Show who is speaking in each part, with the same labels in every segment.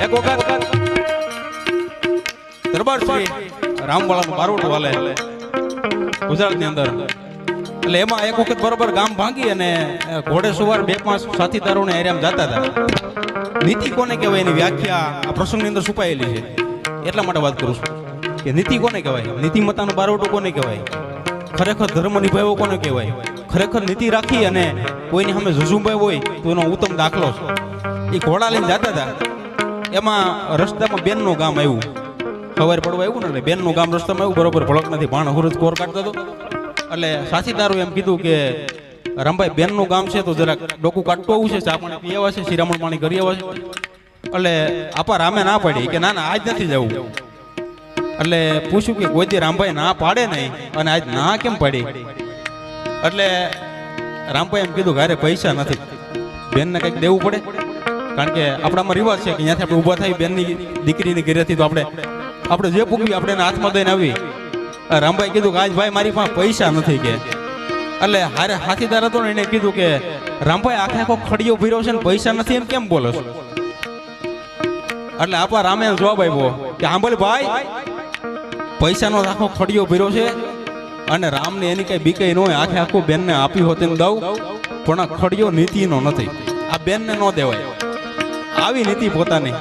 Speaker 1: એક વખત દરબાર શ્રી રામવાળાનું બારોટ વાલે ગુજરાતની અંદર, એટલે એમાં એક વખત બરોબર ગામ ભાંગી અને ઘોડે સવાર 2-5 સાથીદારોને એરિયામ જતા હતા. નીતિ કોને કહેવાય એની વ્યાખ્યા આ પ્રસંગની અંદર છુપાયેલી છે, એટલા માટે વાત કરું છું કે નીતિ કોને કહેવાય, નીતિમત્તાનું બારોટું કોને કહેવાય, ખરેખર ધર્મ નિભાવ્યો કોને કહેવાય, ખરેખર નીતિ રાખી અને કોઈની સામે ઝુઝુંભાઈ હોય તો એનો ઉત્તમ દાખલો છે. એ ઘોડા લઈને જતા હતા, એમાં રસ્તામાં બેનનું ગામ આવ્યું, સવારે પડવા આવ્યું ને એટલે બેનનું ગામ રસ્તામાં આવ્યું, બરોબર ભળક નથી, ભાણ હુરજ કોર કાઢતો હતો. એટલે સાથીદારો એમ કીધું કે રામભાઈ બેનનું ગામ છે તો જરાક ડોકું કાઢતું આવું છે, ચા પાણી પી આવ્યા છે, શિરામણ પાણી કરી આવ્યા છે. એટલે આપા રામે ના પાડી કે ના ના આજ નથી જવું. એટલે પૂછ્યું કે કોઈ રામભાઈ ના પાડે નહીં અને આજ ના કેમ પાડી? એટલે રામભાઈ એમ કીધું કે અરે પૈસા નથી, બેનને કંઈક દેવું પડે, કારણ કે આપણામાં રિવાજ છે કે ત્યાંથી આપણે ઊભા થઈ બેનની દીકરીની ઘરેથી તો આપણે જે પૂગવી આપણે એના હાથમાં દઈને આવી. રામભાઈ કીધું કે આજ ભાઈ મારી પાસે પૈસા નથી કે. એટલે હારે સાથીદાર હતો ને એને કીધું કે રામભાઈ આખો ખડિયો ભર્યો છે ને પૈસા નથી એમ કેમ બોલો છો? એટલે આપા રામે જવાબ આપ્યો કે સાંભળ ભાઈ, પૈસાનો આખો ખડિયો ભર્યો છે અને રામને એની કઈ બીકઈ ન હોય, આખું બેનને આપી હોત એમ દઉં, પણ આ ખડિયો નીતિનો નથી, આ બેનને ન દેવાય. આવી નીતિ પોતાની,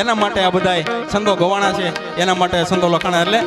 Speaker 1: એના માટે આ બધા છંદો ગવાણા છે, એના માટે છંદો લખાણા. એટલે